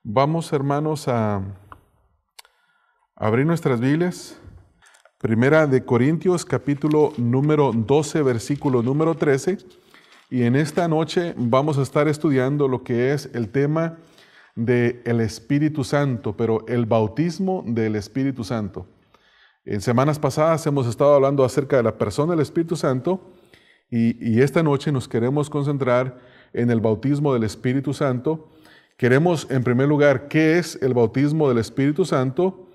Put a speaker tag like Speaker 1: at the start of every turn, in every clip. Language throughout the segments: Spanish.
Speaker 1: Vamos, hermanos, a abrir nuestras Biblias. Primera de Corintios, capítulo número 12, versículo número 13. Y en esta noche vamos a estar estudiando lo que es el tema del Espíritu Santo, pero el bautismo del Espíritu Santo. En semanas pasadas hemos estado hablando acerca de la persona del Espíritu Santo y esta noche nos queremos concentrar en el bautismo del Espíritu Santo. Queremos, en primer lugar, qué es el bautismo del Espíritu Santo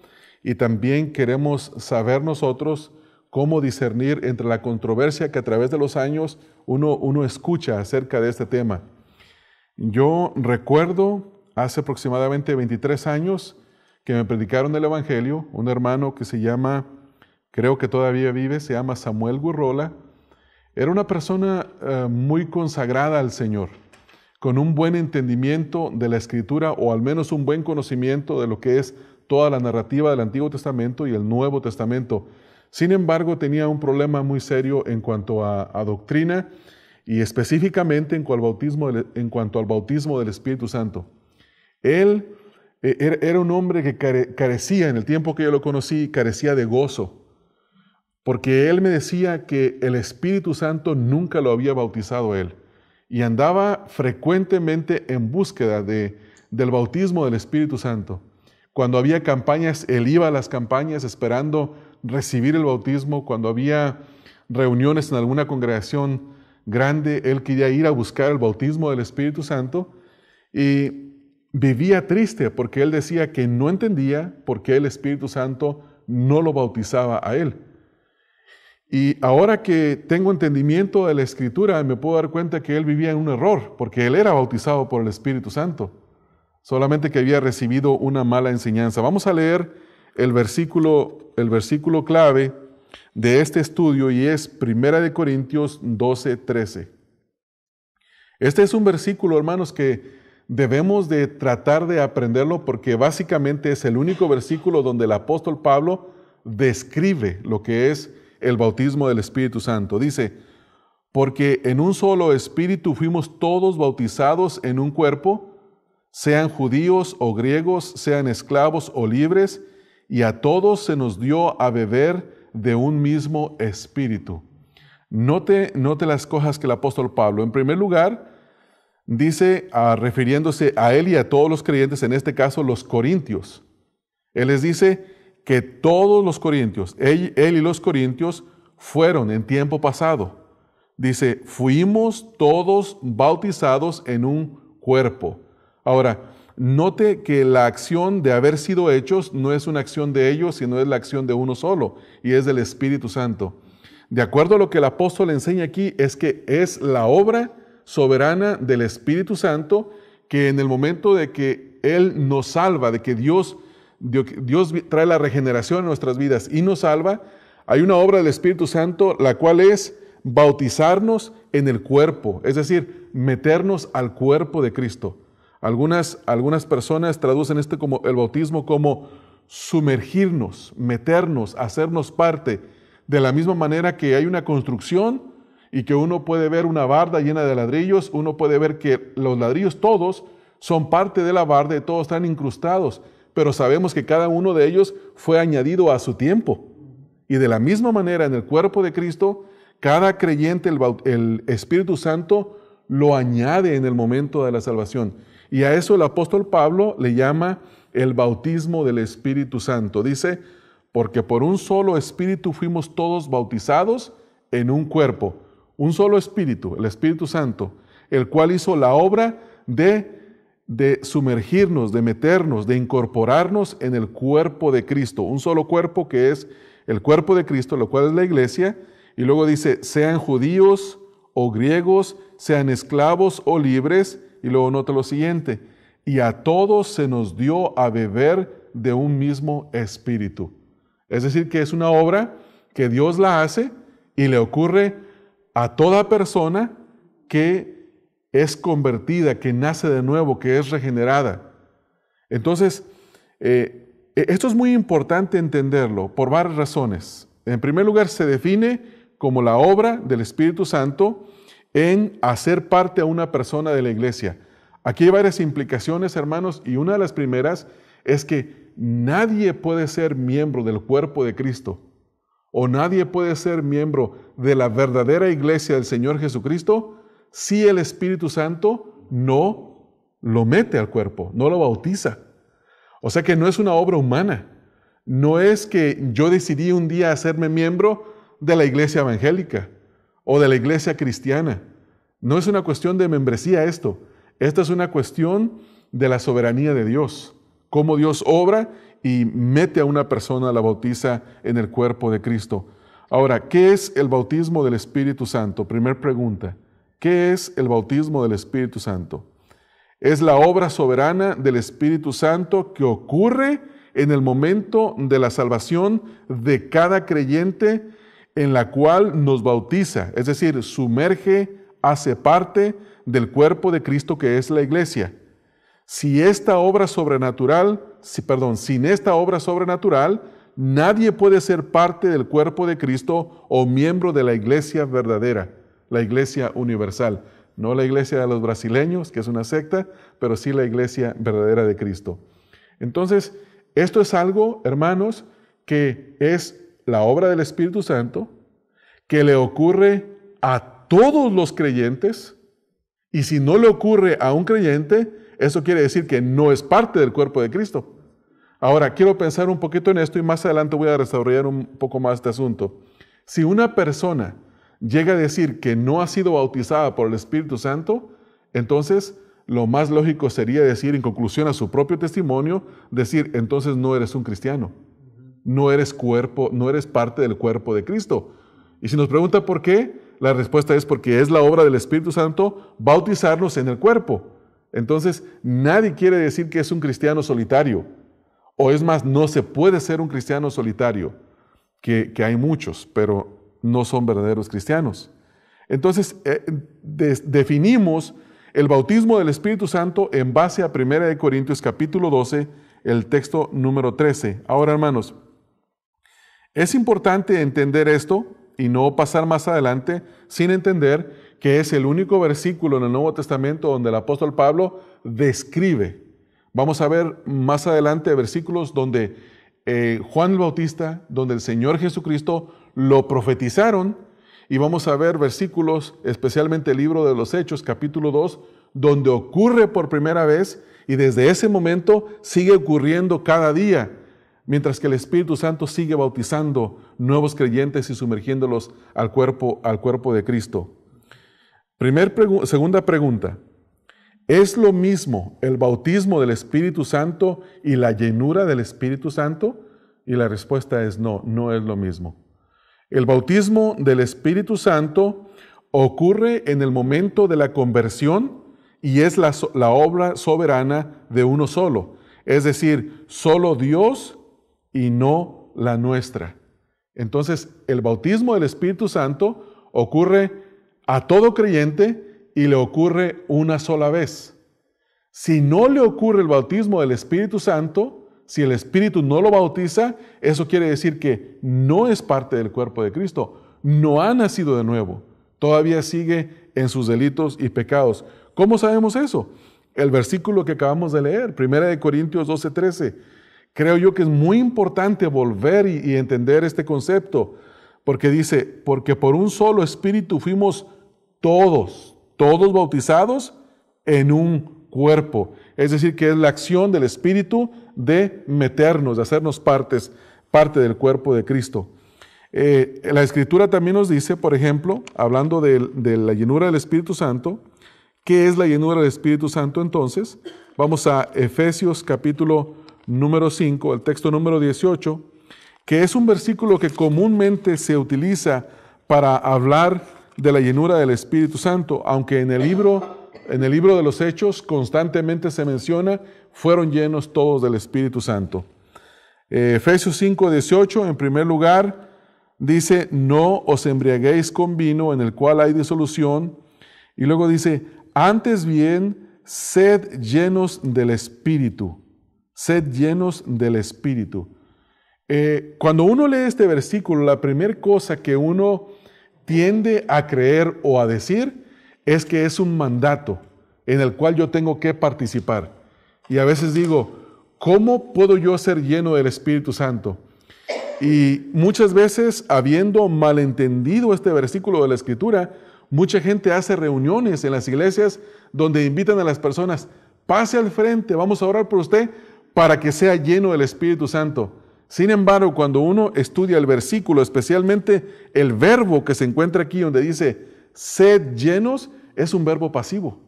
Speaker 1: y también queremos saber nosotros cómo discernir entre la controversia que a través de los años uno escucha acerca de este tema. Yo recuerdo hace aproximadamente 23 años que me predicaron el Evangelio, un hermano que se llama, creo que todavía vive, se llama Samuel Gurrola. Era una persona muy consagrada al Señor, con un buen entendimiento de la Escritura, o al menos un buen conocimiento de lo que es toda la narrativa del Antiguo Testamento y el Nuevo Testamento. Sin embargo, tenía un problema muy serio en cuanto a doctrina y específicamente en cuanto al bautismo del Espíritu Santo. Él era un hombre que carecía, en el tiempo que yo lo conocí, carecía de gozo, porque él me decía que el Espíritu Santo nunca lo había bautizado él. Y andaba frecuentemente en búsqueda del bautismo del Espíritu Santo. Cuando había campañas, él iba a las campañas esperando recibir el bautismo. Cuando había reuniones en alguna congregación grande, él quería ir a buscar el bautismo del Espíritu Santo. Y vivía triste porque él decía que no entendía por qué el Espíritu Santo no lo bautizaba a él. Y ahora que tengo entendimiento de la Escritura, me puedo dar cuenta que él vivía en un error, porque él era bautizado por el Espíritu Santo, solamente que había recibido una mala enseñanza. Vamos a leer el versículo clave de este estudio, y es 1 de Corintios 12, 13. Este es un versículo, hermanos, que debemos de tratar de aprenderlo, porque básicamente es el único versículo donde el apóstol Pablo describe lo que es el bautismo del Espíritu Santo. Dice, porque en un solo Espíritu fuimos todos bautizados en un cuerpo, sean judíos o griegos, sean esclavos o libres, y a todos se nos dio a beber de un mismo Espíritu. Note las cosas que el apóstol Pablo, en primer lugar, dice, refiriéndose a él y a todos los creyentes, en este caso los corintios. Él les dice que todos los corintios, él y los corintios, fueron en tiempo pasado. Dice, fuimos todos bautizados en un cuerpo. Ahora, note que la acción de haber sido hechos no es una acción de ellos, sino es la acción de uno solo, y es del Espíritu Santo. De acuerdo a lo que el apóstol enseña aquí, es que es la obra soberana del Espíritu Santo, que en el momento de que Él nos salva, de que Dios trae la regeneración en nuestras vidas y nos salva, hay una obra del Espíritu Santo, la cual es bautizarnos en el cuerpo, es decir, meternos al cuerpo de Cristo. Algunas personas traducen como el bautismo como sumergirnos, meternos, hacernos parte, de la misma manera que hay una construcción y que uno puede ver una barda llena de ladrillos, uno puede ver que los ladrillos todos son parte de la barda y todos están incrustados, pero sabemos que cada uno de ellos fue añadido a su tiempo. Y de la misma manera, en el cuerpo de Cristo, cada creyente, el Espíritu Santo, lo añade en el momento de la salvación. Y a eso el apóstol Pablo le llama el bautismo del Espíritu Santo. Dice, porque por un solo Espíritu fuimos todos bautizados en un cuerpo. Un solo Espíritu, el Espíritu Santo, el cual hizo la obra de sumergirnos, de meternos, de incorporarnos en el cuerpo de Cristo. Un solo cuerpo que es el cuerpo de Cristo, lo cual es la iglesia. Y luego dice, sean judíos o griegos, sean esclavos o libres. Y luego nota lo siguiente, y a todos se nos dio a beber de un mismo Espíritu. Es decir, que es una obra que Dios la hace y le ocurre a toda persona que es convertida, que nace de nuevo, que es regenerada. Entonces, esto es muy importante entenderlo por varias razones. En primer lugar, se define como la obra del Espíritu Santo en hacer parte a una persona de la iglesia. Aquí hay varias implicaciones, hermanos, y una de las primeras es que nadie puede ser miembro del cuerpo de Cristo, o nadie puede ser miembro de la verdadera iglesia del Señor Jesucristo si el Espíritu Santo no lo mete al cuerpo, no lo bautiza. O sea que no es una obra humana. No es que yo decidí un día hacerme miembro de la iglesia evangélica o de la iglesia cristiana. No es una cuestión de membresía esto. Esta es una cuestión de la soberanía de Dios. Cómo Dios obra y mete a una persona, la bautiza en el cuerpo de Cristo. Ahora, ¿qué es el bautismo del Espíritu Santo? Primer pregunta. ¿Qué es el bautismo del Espíritu Santo? Es la obra soberana del Espíritu Santo que ocurre en el momento de la salvación de cada creyente, en la cual nos bautiza, es decir, sumerge, hace parte del cuerpo de Cristo que es la iglesia. Sin esta obra sobrenatural, nadie puede ser parte del cuerpo de Cristo o miembro de la iglesia verdadera, la iglesia universal. No la iglesia de los brasileños, que es una secta, pero sí la iglesia verdadera de Cristo. Entonces, esto es algo, hermanos, que es la obra del Espíritu Santo, que le ocurre a todos los creyentes, y si no le ocurre a un creyente, eso quiere decir que no es parte del cuerpo de Cristo. Ahora, quiero pensar un poquito en esto y más adelante voy a desarrollar un poco más este asunto. Si una persona llega a decir que no ha sido bautizada por el Espíritu Santo, entonces lo más lógico sería decir, en conclusión a su propio testimonio, decir, entonces no eres un cristiano, no eres parte del cuerpo de Cristo. Y si nos pregunta por qué, la respuesta es porque es la obra del Espíritu Santo bautizarnos en el cuerpo. Entonces, nadie quiere decir que es un cristiano solitario, o es más, no se puede ser un cristiano solitario, que hay muchos, pero no son verdaderos cristianos. Entonces, definimos el bautismo del Espíritu Santo en base a 1 Corintios capítulo 12, el texto número 13. Ahora, hermanos, es importante entender esto y no pasar más adelante sin entender que es el único versículo en el Nuevo Testamento donde el apóstol Pablo describe. Vamos a ver más adelante versículos donde Juan el Bautista, donde el Señor Jesucristo lo profetizaron, y vamos a ver versículos, especialmente el libro de los Hechos, capítulo 2, donde ocurre por primera vez y desde ese momento sigue ocurriendo cada día, mientras que el Espíritu Santo sigue bautizando nuevos creyentes y sumergiéndolos al cuerpo de Cristo. Segunda pregunta, ¿es lo mismo el bautismo del Espíritu Santo y la llenura del Espíritu Santo? Y la respuesta es no, no es lo mismo. El bautismo del Espíritu Santo ocurre en el momento de la conversión y es la obra soberana de uno solo, es decir, solo Dios y no la nuestra. Entonces, el bautismo del Espíritu Santo ocurre a todo creyente y le ocurre una sola vez. Si no le ocurre el bautismo del Espíritu Santo, si el Espíritu no lo bautiza, eso quiere decir que no es parte del cuerpo de Cristo, no ha nacido de nuevo, todavía sigue en sus delitos y pecados. ¿Cómo sabemos eso? El versículo que acabamos de leer, 1 Corintios 12:13. Creo yo que es muy importante volver y entender este concepto, porque dice, porque por un solo Espíritu fuimos todos bautizados en un cuerpo. Es decir, que es la acción del Espíritu de meternos, de hacernos parte del cuerpo de Cristo. La Escritura también nos dice, por ejemplo, hablando de la llenura del Espíritu Santo, ¿qué es la llenura del Espíritu Santo entonces? Vamos a Efesios capítulo número 5, el texto número 18, que es un versículo que comúnmente se utiliza para hablar de la llenura del Espíritu Santo, aunque en el libro de los Hechos constantemente se menciona, fueron llenos todos del Espíritu Santo. Efesios 5, 18, en primer lugar, dice, no os embriaguéis con vino en el cual hay disolución, y luego dice, antes bien, sed llenos del Espíritu. Sed llenos del Espíritu. Cuando uno lee este versículo, la primera cosa que uno tiende a creer o a decir es que es un mandato. en el cual yo tengo que participar. Y a veces digo, ¿cómo puedo yo ser lleno del Espíritu Santo? Y muchas veces, habiendo malentendido este versículo de la Escritura, mucha gente hace reuniones en las iglesias donde invitan a las personas, pase al frente, vamos a orar por usted para que sea lleno del Espíritu Santo. Sin embargo, cuando uno estudia el versículo, especialmente el verbo que se encuentra aquí donde dice, sed llenos, es un verbo pasivo,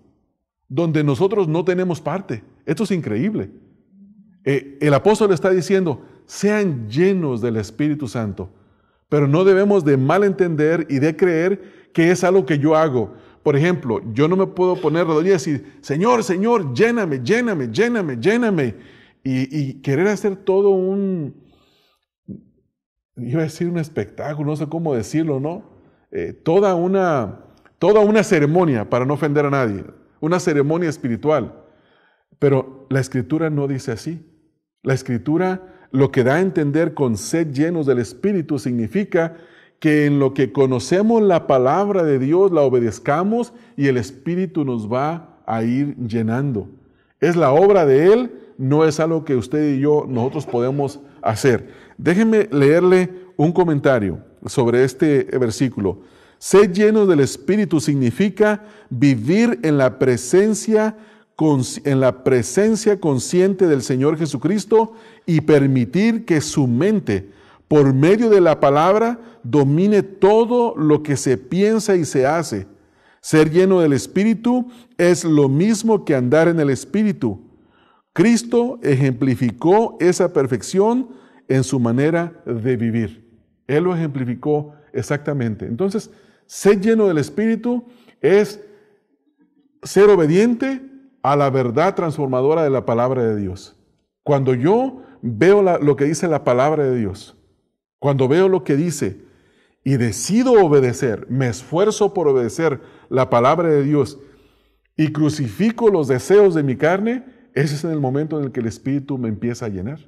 Speaker 1: donde nosotros no tenemos parte. Esto es increíble. El apóstol está diciendo, sean llenos del Espíritu Santo, pero no debemos de malentender y de creer que es algo que yo hago. Por ejemplo, yo no me puedo poner rodillas y decir, Señor, Señor, lléname, lléname, lléname, lléname, y querer hacer todo iba a decir un espectáculo, no sé cómo decirlo, ¿no? Toda una ceremonia, para no ofender a nadie, una ceremonia espiritual. Pero la Escritura no dice así. La Escritura lo que da a entender con sed llenos del Espíritu significa que en lo que conocemos la palabra de Dios la obedezcamos y el Espíritu nos va a ir llenando. Es la obra de Él, no es algo que usted y yo, nosotros podemos hacer. Déjenme leerle un comentario sobre este versículo. Sed llenos del Espíritu significa vivir en la presencia consciente del Señor Jesucristo y permitir que su mente, por medio de la palabra, domine todo lo que se piensa y se hace. Ser lleno del Espíritu es lo mismo que andar en el Espíritu. Cristo ejemplificó esa perfección en su manera de vivir. Él lo ejemplificó exactamente. Entonces, ser lleno del Espíritu es ser obediente a la verdad transformadora de la palabra de Dios. Cuando yo veo lo que dice la palabra de Dios, cuando veo lo que dice y decido obedecer, me esfuerzo por obedecer la palabra de Dios y crucifico los deseos de mi carne, ese es el momento en el que el Espíritu me empieza a llenar.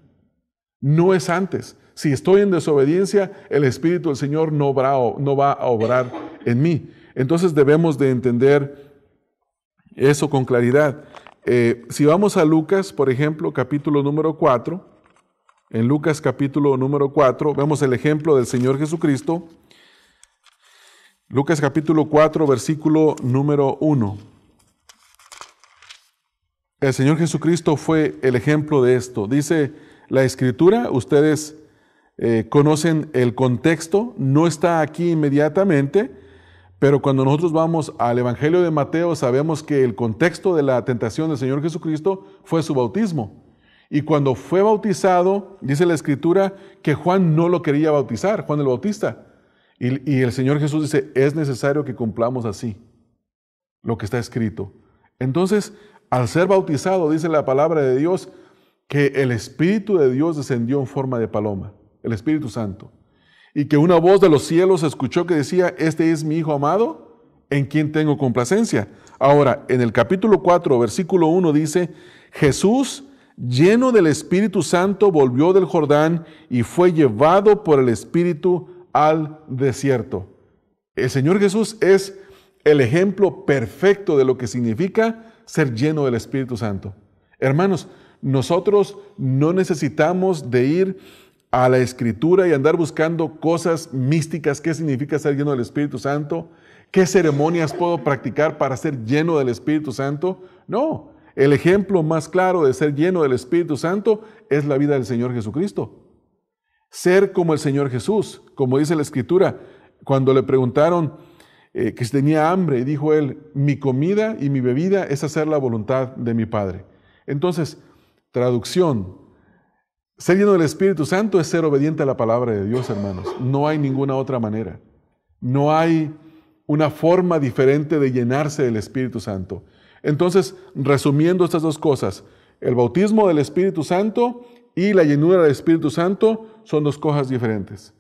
Speaker 1: No es antes. Si estoy en desobediencia, el Espíritu del Señor no va a obrar en mí. Entonces debemos de entender eso con claridad. Si vamos a Lucas, por ejemplo, capítulo número 4, en Lucas capítulo número 4, vemos el ejemplo del Señor Jesucristo. Lucas capítulo 4, versículo número 1. El Señor Jesucristo fue el ejemplo de esto. Dice la Escritura, ustedes conocen el contexto, no está aquí inmediatamente, pero cuando nosotros vamos al Evangelio de Mateo, sabemos que el contexto de la tentación del Señor Jesucristo fue su bautismo. Y cuando fue bautizado, dice la Escritura que Juan no lo quería bautizar, Juan el Bautista. Y el Señor Jesús dice, es necesario que cumplamos así lo que está escrito. Entonces, al ser bautizado, dice la palabra de Dios, que el Espíritu de Dios descendió en forma de paloma, el Espíritu Santo. Y que una voz de los cielos escuchó que decía, este es mi Hijo amado, en quien tengo complacencia. Ahora, en el capítulo 4, versículo 1 dice, Jesús, lleno del Espíritu Santo, volvió del Jordán y fue llevado por el Espíritu al desierto. El Señor Jesús es el ejemplo perfecto de lo que significa ser lleno del Espíritu Santo. Hermanos, nosotros no necesitamos de ir a la Escritura y andar buscando cosas místicas. ¿Qué significa ser lleno del Espíritu Santo? ¿Qué ceremonias puedo practicar para ser lleno del Espíritu Santo? No, el ejemplo más claro de ser lleno del Espíritu Santo es la vida del Señor Jesucristo. Ser como el Señor Jesús, como dice la Escritura, cuando le preguntaron que si tenía hambre, dijo él, mi comida y mi bebida es hacer la voluntad de mi Padre. Entonces, traducción, ser lleno del Espíritu Santo es ser obediente a la palabra de Dios, hermanos. No hay ninguna otra manera. No hay una forma diferente de llenarse del Espíritu Santo. Entonces, resumiendo estas dos cosas, el bautismo del Espíritu Santo y la llenura del Espíritu Santo son dos cosas diferentes.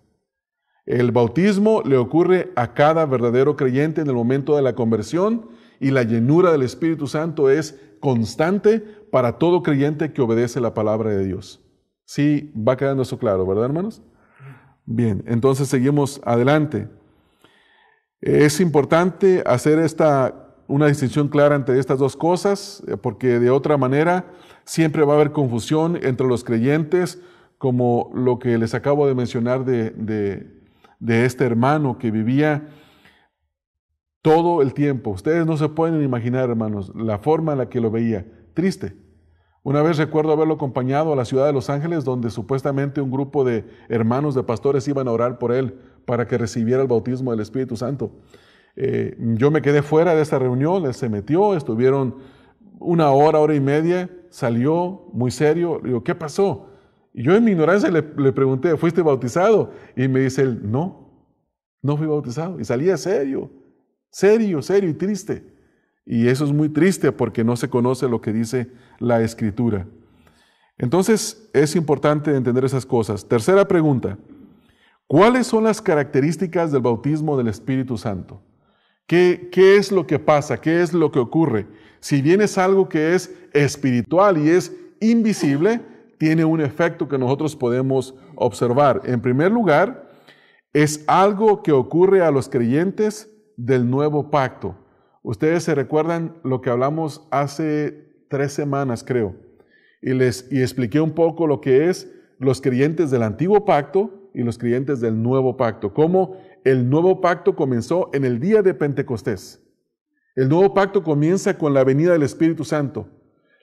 Speaker 1: El bautismo le ocurre a cada verdadero creyente en el momento de la conversión y la llenura del Espíritu Santo es constante para todo creyente que obedece la palabra de Dios. Sí, va quedando eso claro, ¿verdad, hermanos? Bien, entonces seguimos adelante. Es importante hacer esta una distinción clara entre estas dos cosas, porque de otra manera siempre va a haber confusión entre los creyentes, como lo que les acabo de mencionar de este hermano que vivía todo el tiempo. Ustedes no se pueden imaginar, hermanos, la forma en la que lo veía. Triste. Una vez recuerdo haberlo acompañado a la ciudad de Los Ángeles, donde supuestamente un grupo de hermanos de pastores iban a orar por él para que recibiera el bautismo del Espíritu Santo. Yo me quedé fuera de esta reunión, él se metió, estuvieron una hora y media, salió muy serio. Le digo, ¿qué pasó? Y yo en mi ignorancia le pregunté, ¿fuiste bautizado? Y me dice él, no fui bautizado. Y salía serio y triste. Y eso es muy triste porque no se conoce lo que dice la Escritura. Entonces es importante entender esas cosas. Tercera pregunta, ¿cuáles son las características del bautismo del Espíritu Santo? ¿Qué es lo que pasa? ¿Qué es lo que ocurre? Si bien es algo que es espiritual y es invisible, tiene un efecto que nosotros podemos observar. En primer lugar, es algo que ocurre a los creyentes del nuevo pacto. Ustedes se recuerdan lo que hablamos hace 3 semanas, creo, y expliqué un poco lo que es los creyentes del antiguo pacto y los creyentes del nuevo pacto, cómo el nuevo pacto comenzó en el día de Pentecostés. El nuevo pacto comienza con la venida del Espíritu Santo.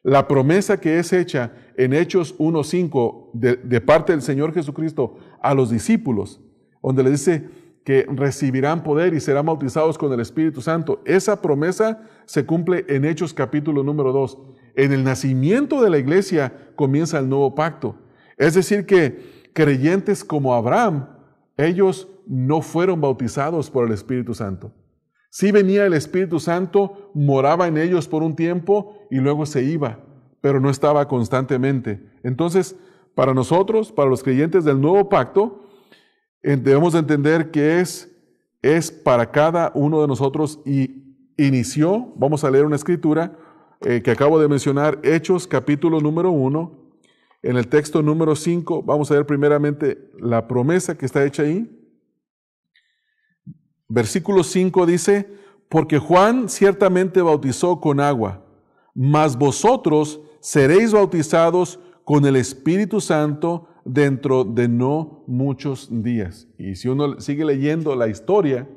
Speaker 1: La promesa que es hecha en Hechos 1:5 de parte del Señor Jesucristo a los discípulos, donde le dice que recibirán poder y serán bautizados con el Espíritu Santo. Esa promesa se cumple en Hechos capítulo número 2. En el nacimiento de la iglesia comienza el nuevo pacto. Es decir que creyentes como Abraham, ellos no fueron bautizados por el Espíritu Santo. Sí venía el Espíritu Santo, moraba en ellos por un tiempo y luego se iba, pero no estaba constantemente. Entonces, para nosotros, para los creyentes del nuevo pacto, debemos entender que es para cada uno de nosotros y inició, vamos a leer una escritura que acabo de mencionar, Hechos capítulo número 1, en el texto número 5, vamos a ver primeramente la promesa que está hecha ahí. Versículo 5 dice, porque Juan ciertamente bautizó con agua, mas vosotros seréis bautizados con el Espíritu Santo dentro de no muchos días. Y si uno sigue leyendo la historia,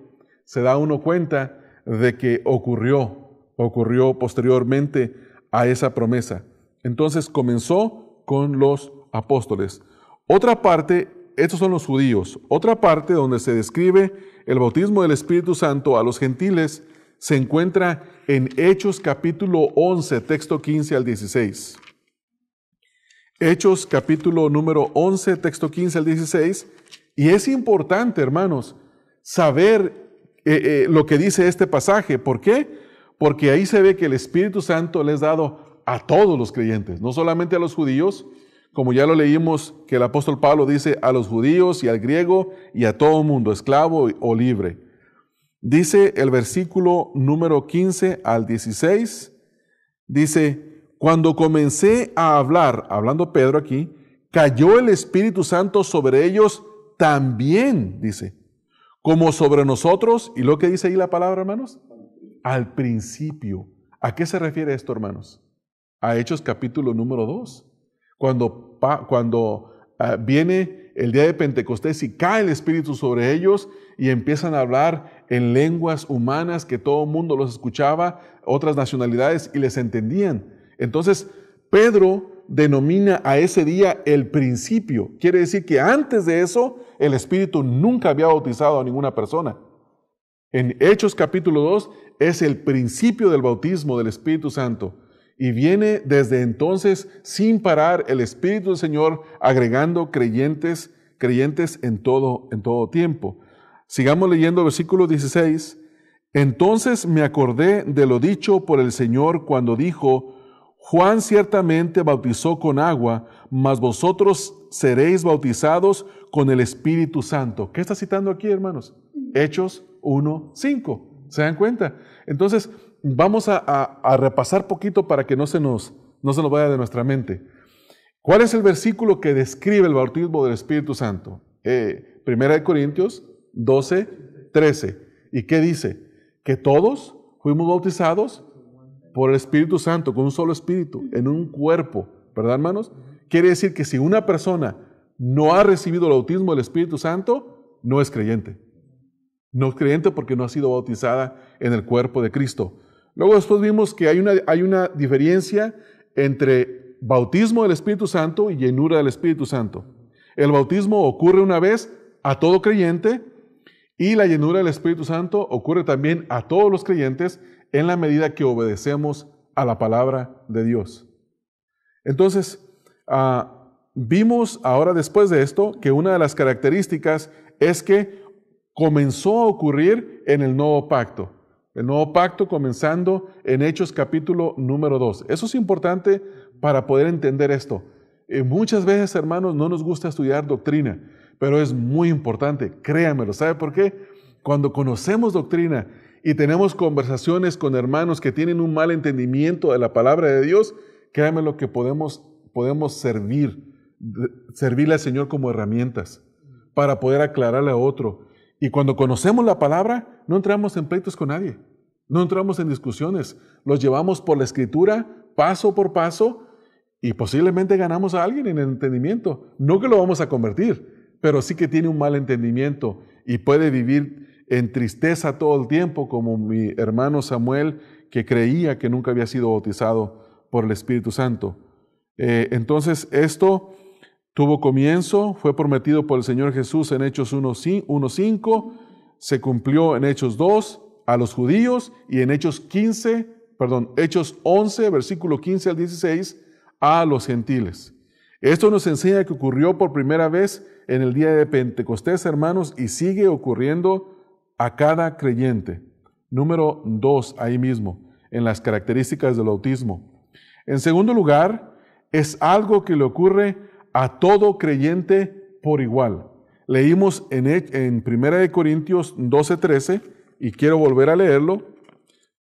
Speaker 1: se da uno cuenta de que ocurrió posteriormente a esa promesa. Entonces comenzó con los apóstoles. Otra parte, estos son los judíos. Otra parte donde se describe el bautismo del Espíritu Santo a los gentiles se encuentra en Hechos capítulo 11, texto 15 al 16. Hechos capítulo número 11, texto 15 al 16. Y es importante, hermanos, saber lo que dice este pasaje. ¿Por qué? Porque ahí se ve que el Espíritu Santo le es dado a todos los creyentes, no solamente a los judíos, como ya lo leímos que el apóstol Pablo dice a los judíos y al griego y a todo mundo, esclavo o libre. Dice el versículo número 15 al 16, dice, cuando comencé a hablar, hablando Pedro aquí, cayó el Espíritu Santo sobre ellos también, dice, como sobre nosotros. ¿Y lo que dice ahí la palabra, hermanos? Al principio. ¿A qué se refiere esto, hermanos? A Hechos capítulo número 2. Cuando viene el día de Pentecostés y cae el Espíritu sobre ellos y empiezan a hablar en lenguas humanas que todo el mundo los escuchaba, otras nacionalidades, y les entendían. Entonces, Pedro denomina a ese día el principio. Quiere decir que antes de eso, el Espíritu nunca había bautizado a ninguna persona. En Hechos capítulo 2 es el principio del bautismo del Espíritu Santo. Y viene desde entonces sin parar el Espíritu del Señor agregando creyentes en todo tiempo. Sigamos leyendo el versículo 16. Entonces me acordé de lo dicho por el Señor cuando dijo, Juan ciertamente bautizó con agua, mas vosotros seréis bautizados con el Espíritu Santo. ¿Qué está citando aquí, hermanos? Hechos 1:5. ¿Se dan cuenta? Entonces, vamos a repasar poquito para que no se nos vaya de nuestra mente. ¿Cuál es el versículo que describe el bautismo del Espíritu Santo? 1 Corintios 12:13. ¿Y qué dice? Que todos fuimos bautizados por el Espíritu Santo, con un solo Espíritu, en un cuerpo, ¿verdad, hermanos? Quiere decir que si una persona no ha recibido el bautismo del Espíritu Santo, no es creyente. No es creyente porque no ha sido bautizada en el cuerpo de Cristo. Luego después vimos que hay una diferencia entre bautismo del Espíritu Santo y llenura del Espíritu Santo. El bautismo ocurre una vez a todo creyente y la llenura del Espíritu Santo ocurre también a todos los creyentes en la medida que obedecemos a la palabra de Dios. Entonces, vimos ahora después de esto que una de las características es que comenzó a ocurrir en el nuevo pacto. El nuevo pacto comenzando en Hechos capítulo número 2. Eso es importante para poder entender esto. Muchas veces, hermanos, no nos gusta estudiar doctrina, pero es muy importante, créanmelo. ¿Sabe por qué? Cuando conocemos doctrina y tenemos conversaciones con hermanos que tienen un mal entendimiento de la palabra de Dios, créanmelo que podemos servirle al Señor como herramientas para poder aclararle a otro. Y cuando conocemos la palabra, no entramos en pleitos con nadie, no entramos en discusiones, los llevamos por la Escritura, paso por paso, y posiblemente ganamos a alguien en el entendimiento. No que lo vamos a convertir, pero sí que tiene un mal entendimiento y puede vivir en tristeza todo el tiempo, como mi hermano Samuel, que creía que nunca había sido bautizado por el Espíritu Santo. Entonces, esto tuvo comienzo, fue prometido por el Señor Jesús en Hechos 1:5, se cumplió en Hechos 2 a los judíos y en Hechos 11, versículo 15 al 16, a los gentiles. Esto nos enseña que ocurrió por primera vez en el día de Pentecostés, hermanos, y sigue ocurriendo a cada creyente. Número 2, ahí mismo, en las características del bautismo. En segundo lugar, es algo que le ocurre a todo creyente por igual. Leímos en 1 Corintios 12:13, y quiero volver a leerlo,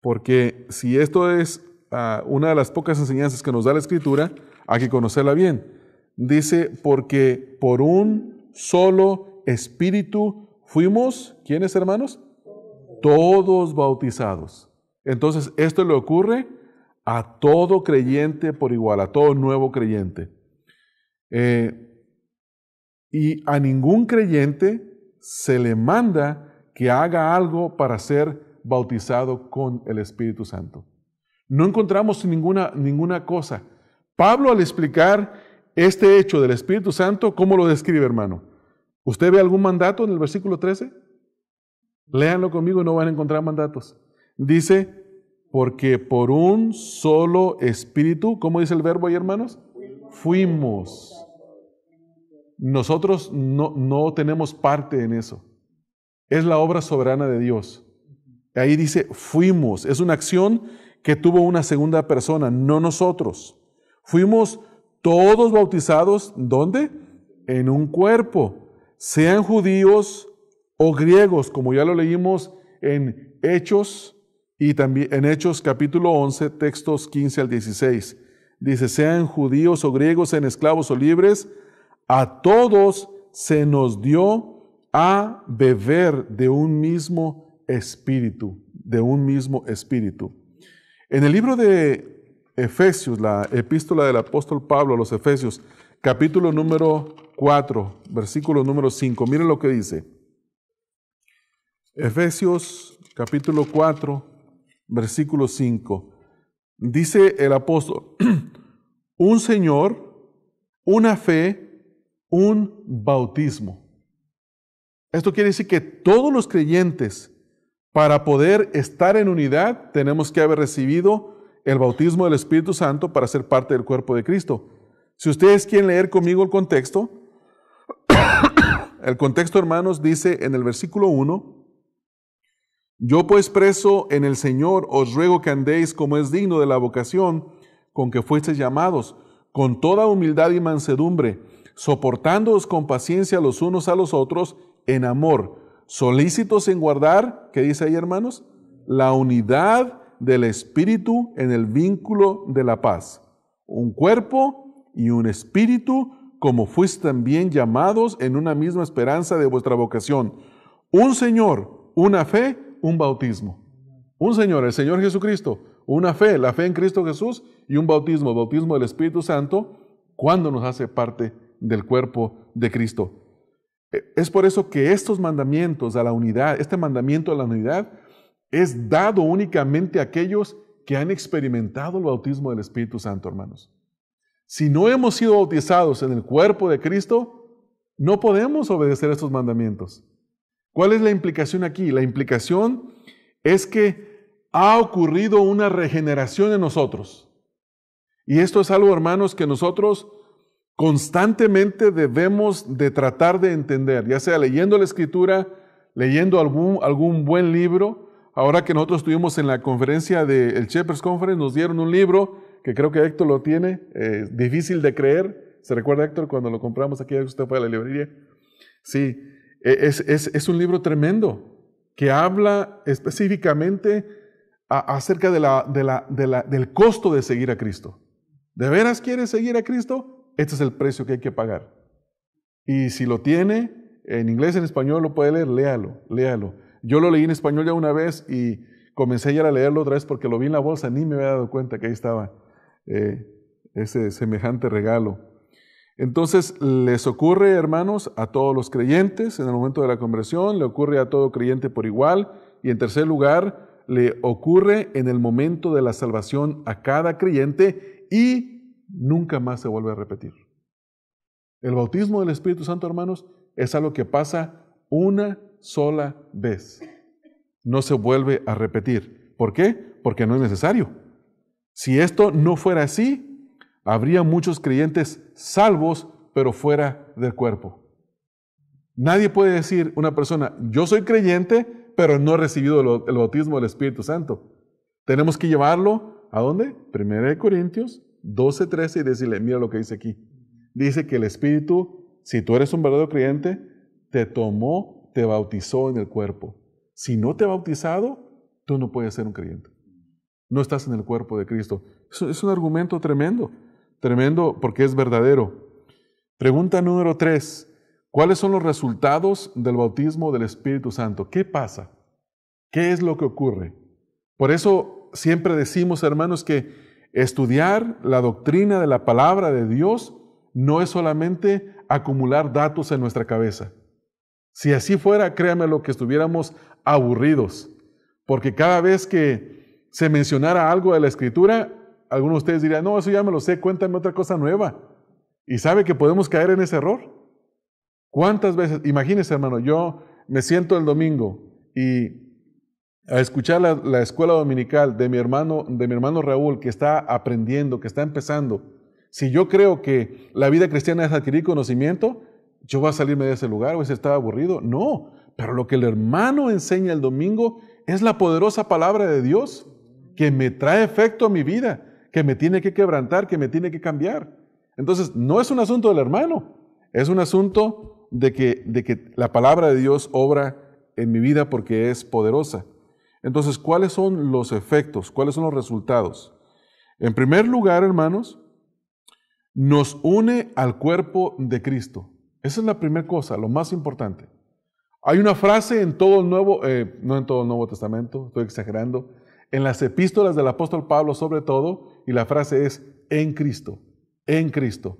Speaker 1: porque si esto es una de las pocas enseñanzas que nos da la Escritura, hay que conocerla bien. Dice, porque por un solo Espíritu fuimos, ¿quiénes, hermanos? Todos bautizados. Entonces, esto le ocurre a todo creyente por igual, a todo nuevo creyente. Y a ningún creyente se le manda que haga algo para ser bautizado con el Espíritu Santo. No encontramos ninguna cosa. Pablo, al explicar este hecho del Espíritu Santo, ¿cómo lo describe, hermano? ¿Usted ve algún mandato en el versículo 13? Léanlo conmigo y no van a encontrar mandatos. Dice, porque por un solo Espíritu, ¿cómo dice el verbo ahí, hermanos? Fuimos. Nosotros no tenemos parte en eso. Es la obra soberana de Dios. Ahí dice, fuimos. Es una acción que tuvo una segunda persona, no nosotros. Fuimos todos bautizados, ¿dónde? En un cuerpo, sean judíos o griegos, como ya lo leímos en Hechos y también en Hechos capítulo 11, textos 15 al 16. Dice, sean judíos o griegos, sean esclavos o libres, a todos se nos dio a beber de un mismo espíritu, En el libro de Efesios, la epístola del apóstol Pablo a los Efesios, capítulo número 4, versículo número 5, miren lo que dice. Efesios capítulo 4, versículo 5. Dice el apóstol, un Señor, una fe, un bautismo. Esto quiere decir que todos los creyentes, para poder estar en unidad, tenemos que haber recibido el bautismo del Espíritu Santo para ser parte del cuerpo de Cristo. Si ustedes quieren leer conmigo el contexto, hermanos, dice en el versículo 1, yo pues preso en el Señor os ruego que andéis como es digno de la vocación con que fuisteis llamados, con toda humildad y mansedumbre, soportándoos con paciencia los unos a los otros en amor, solícitos en guardar, ¿qué dice ahí, hermanos? La unidad del Espíritu en el vínculo de la paz. Un cuerpo y un espíritu, como fuisteis también llamados en una misma esperanza de vuestra vocación. Un Señor, una fe, un bautismo. Un Señor, el Señor Jesucristo, una fe, la fe en Cristo Jesús y un bautismo, el bautismo del Espíritu Santo, cuando nos hace parte del cuerpo de Cristo. Es por eso que estos mandamientos a la unidad, este mandamiento a la unidad, es dado únicamente a aquellos que han experimentado el bautismo del Espíritu Santo, hermanos. Si no hemos sido bautizados en el cuerpo de Cristo, no podemos obedecer estos mandamientos. ¿Cuál es la implicación aquí? La implicación es que ha ocurrido una regeneración en nosotros. Y esto es algo, hermanos, que nosotros constantemente debemos de tratar de entender, ya sea leyendo la Escritura, leyendo algún buen libro. Ahora que nosotros estuvimos en la conferencia del Shepherds Conference, nos dieron un libro que creo que Héctor lo tiene, difícil de creer. ¿Se recuerda, Héctor, cuando lo compramos aquí? ¿Usted fue a la librería? Sí, es un libro tremendo que habla específicamente acerca del costo de seguir a Cristo. ¿De veras quieres seguir a Cristo? Este es el precio que hay que pagar. Y si lo tiene, en inglés, en español, lo puede leer, léalo. Yo lo leí en español ya una vez y comencé ya a leerlo otra vez porque lo vi en la bolsa, ni me había dado cuenta que ahí estaba ese semejante regalo. Entonces, les ocurre, hermanos, a todos los creyentes en el momento de la conversión, le ocurre a todo creyente por igual, y en tercer lugar, le ocurre en el momento de la salvación a cada creyente y nunca más se vuelve a repetir. El bautismo del Espíritu Santo, hermanos, es algo que pasa una sola vez. No se vuelve a repetir. ¿Por qué? Porque no es necesario. Si esto no fuera así, habría muchos creyentes salvos, pero fuera del cuerpo. Nadie puede decir una persona, yo soy creyente, pero no he recibido el bautismo del Espíritu Santo. Tenemos que llevarlo, ¿a dónde? 1 Corintios 12:13 y decirle, mira lo que dice aquí. Dice que el Espíritu, si tú eres un verdadero creyente, te tomó, te bautizó en el cuerpo. Si no te ha bautizado, tú no puedes ser un creyente. No estás en el cuerpo de Cristo. Es un argumento tremendo, tremendo porque es verdadero. Pregunta número 3. ¿Cuáles son los resultados del bautismo del Espíritu Santo? ¿Qué pasa? ¿Qué es lo que ocurre? Por eso siempre decimos, hermanos, que estudiar la doctrina de la palabra de Dios no es solamente acumular datos en nuestra cabeza. Si así fuera, créanme lo que estuviéramos aburridos, porque cada vez que se mencionara algo de la Escritura, algunos de ustedes dirían, no, eso ya me lo sé, cuéntame otra cosa nueva. Y sabe que podemos caer en ese error. ¿Cuántas veces? Imagínese, hermano, yo me siento el domingo y a escuchar la escuela dominical de mi hermano Raúl, que está aprendiendo, que está empezando. Si yo creo que la vida cristiana es adquirir conocimiento, yo voy a salirme de ese lugar o ese está aburrido. No, pero lo que el hermano enseña el domingo es la poderosa palabra de Dios que me trae efecto a mi vida, que me tiene que quebrantar, que me tiene que cambiar. Entonces, no es un asunto del hermano, es un asunto de que la palabra de Dios obra en mi vida porque es poderosa. Entonces, ¿cuáles son los efectos? ¿Cuáles son los resultados? En primer lugar, hermanos, nos une al cuerpo de Cristo. Esa es la primera cosa, lo más importante. Hay una frase en todo el Nuevo, no en todo el Nuevo Testamento, estoy exagerando, en las epístolas del apóstol Pablo sobre todo, y la frase es en Cristo, en Cristo.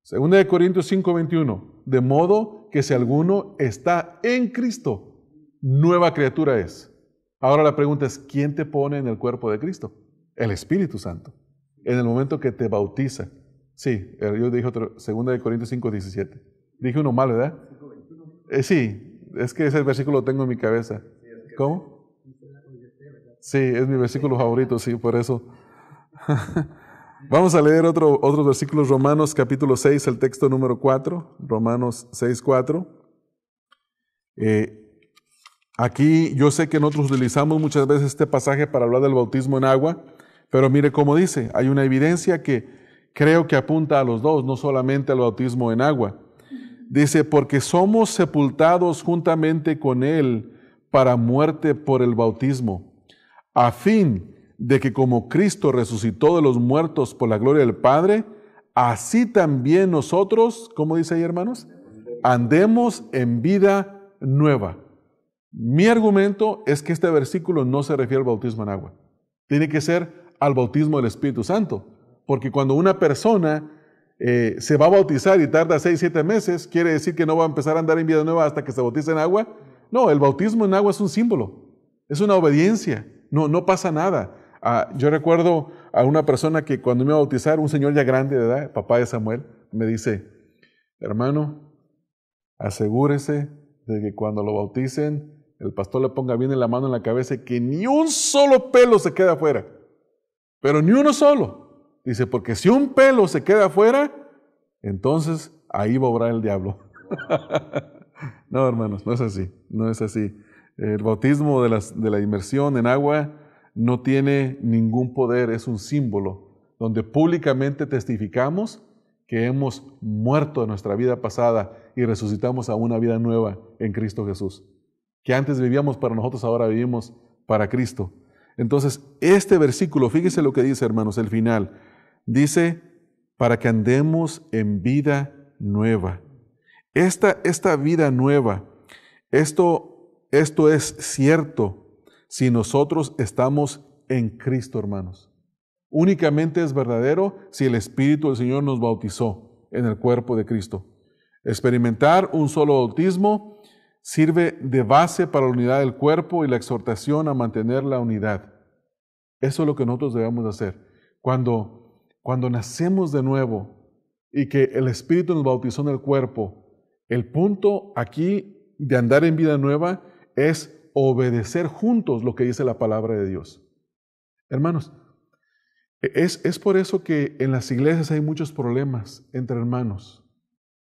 Speaker 1: 2 Corintios 5:21, de modo que si alguno está en Cristo, nueva criatura es. Ahora la pregunta es, ¿quién te pone en el cuerpo de Cristo? El Espíritu Santo. En el momento que te bautiza. Sí, yo dije otro, 2 Corintios 5:17. Dije uno mal, ¿verdad? Sí, es que ese versículo lo tengo en mi cabeza. ¿Cómo? Sí, es mi versículo favorito, sí, por eso. Vamos a leer otros versículos, Romanos capítulo 6, el texto número 4, Romanos 6:4. Aquí yo sé que nosotros utilizamos muchas veces este pasaje para hablar del bautismo en agua, pero mire cómo dice, hay una evidencia que creo que apunta a los dos, no solamente al bautismo en agua. Dice, porque somos sepultados juntamente con Él para muerte por el bautismo, a fin de que como Cristo resucitó de los muertos por la gloria del Padre, así también nosotros, ¿cómo dice ahí, hermanos? Andemos en vida nueva. Mi argumento es que este versículo no se refiere al bautismo en agua. Tiene que ser al bautismo del Espíritu Santo. Porque cuando una persona se va a bautizar y tarda 6, 7 meses, ¿quiere decir que no va a empezar a andar en vida nueva hasta que se bautice en agua? No, el bautismo en agua es un símbolo, es una obediencia, no pasa nada. Yo recuerdo a una persona que cuando me iba a bautizar, un señor ya grande de edad, papá de Samuel, me dice, hermano, asegúrese de que cuando lo bauticen, el pastor le ponga bien la mano en la cabeza y que ni un solo pelo se quede afuera, pero ni uno solo. Dice, porque si un pelo se queda afuera, entonces ahí va a obrar el diablo. No, hermanos, no es así, no es así. El bautismo de la inmersión en agua no tiene ningún poder, es un símbolo donde públicamente testificamos que hemos muerto en nuestra vida pasada y resucitamos a una vida nueva en Cristo Jesús. Que antes vivíamos para nosotros, ahora vivimos para Cristo. Entonces, este versículo, fíjese lo que dice, hermanos, el final. Dice, para que andemos en vida nueva. Esta vida nueva, esto es cierto si nosotros estamos en Cristo, hermanos. Únicamente es verdadero si el Espíritu del Señor nos bautizó en el cuerpo de Cristo. Experimentar un solo bautismo sirve de base para la unidad del cuerpo y la exhortación a mantener la unidad. Eso es lo que nosotros debemos hacer. Cuando nacemos de nuevo y que el Espíritu nos bautizó en el cuerpo, el punto aquí de andar en vida nueva es obedecer juntos lo que dice la palabra de Dios. Hermanos, es por eso que en las iglesias hay muchos problemas entre hermanos.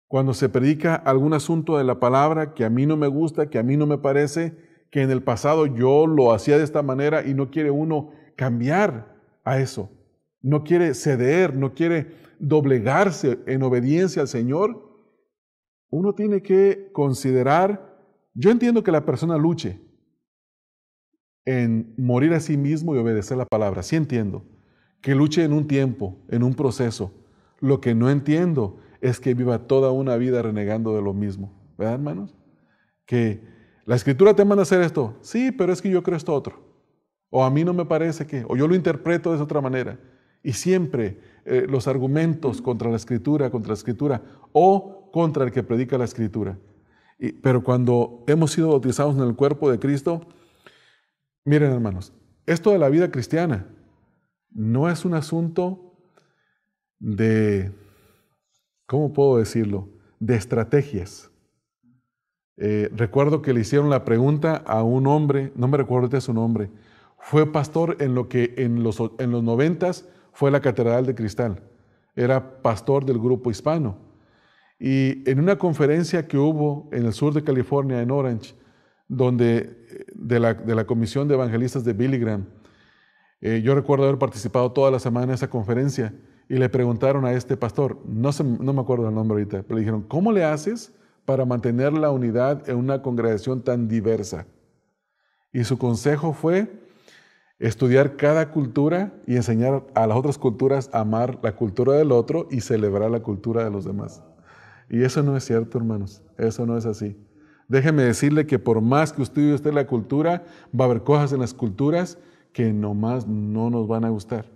Speaker 1: Cuando se predica algún asunto de la palabra que a mí no me gusta, que a mí no me parece, que en el pasado yo lo hacía de esta manera y no quiere uno cambiar a eso. No quiere ceder, no quiere doblegarse en obediencia al Señor. Uno tiene que considerar, yo entiendo que la persona luche en morir a sí mismo y obedecer la palabra, sí entiendo, que luche en un tiempo, en un proceso. Lo que no entiendo es que viva toda una vida renegando de lo mismo, ¿verdad, hermanos? Que la Escritura te manda a hacer esto, sí, pero es que yo creo esto otro, o a mí no me parece que, o yo lo interpreto de esa otra manera, y siempre los argumentos contra la Escritura, o contra el que predica la Escritura. Pero cuando hemos sido bautizados en el cuerpo de Cristo, miren, hermanos, esto de la vida cristiana no es un asunto de, ¿cómo puedo decirlo?, de estrategias. Recuerdo que le hicieron la pregunta a un hombre, no me recuerdo de su nombre, fue pastor en lo que en los 90s fue la Catedral de Cristal, era pastor del grupo hispano. Y en una conferencia que hubo en el sur de California, en Orange, donde de la Comisión de Evangelistas de Billy Graham, yo recuerdo haber participado toda la semana en esa conferencia y le preguntaron a este pastor, no me acuerdo el nombre ahorita, pero le dijeron, ¿cómo le haces para mantener la unidad en una congregación tan diversa? Y su consejo fue estudiar cada cultura y enseñar a las otras culturas a amar la cultura del otro y celebrar la cultura de los demás. Y eso no es cierto, hermanos, eso no es así. Déjeme decirle que por más que usted estudie la cultura, va a haber cosas en las culturas que nomás no nos van a gustar.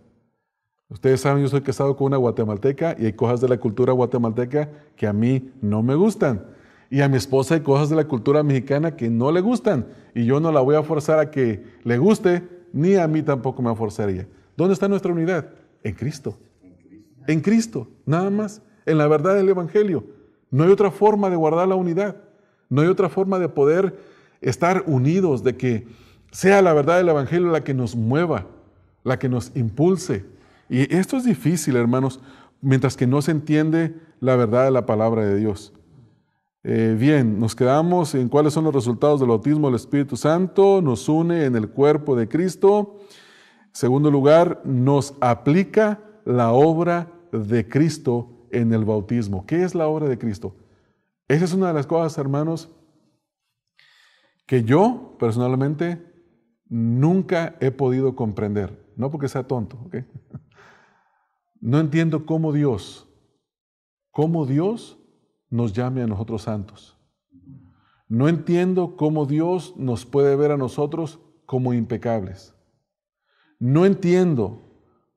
Speaker 1: Ustedes saben, yo soy casado con una guatemalteca y hay cosas de la cultura guatemalteca que a mí no me gustan. Y a mi esposa hay cosas de la cultura mexicana que no le gustan. Y yo no la voy a forzar a que le guste, ni a mí tampoco me va a forzar ella. ¿Dónde está nuestra unidad? En Cristo. En Cristo, nada más. En la verdad del Evangelio. No hay otra forma de guardar la unidad. No hay otra forma de poder estar unidos, de que sea la verdad del Evangelio la que nos mueva, la que nos impulse. Y esto es difícil, hermanos, mientras que no se entiende la verdad de la palabra de Dios. Bien, nos quedamos en cuáles son los resultados del bautismo del Espíritu Santo. Nos une en el cuerpo de Cristo. En segundo lugar, nos aplica la obra de Cristo en el bautismo. ¿Qué es la obra de Cristo? Esa es una de las cosas, hermanos, que yo personalmente nunca he podido comprender. No porque sea tonto, ¿ok? No entiendo cómo Dios nos llame a nosotros santos. No entiendo cómo Dios nos puede ver a nosotros como impecables. No entiendo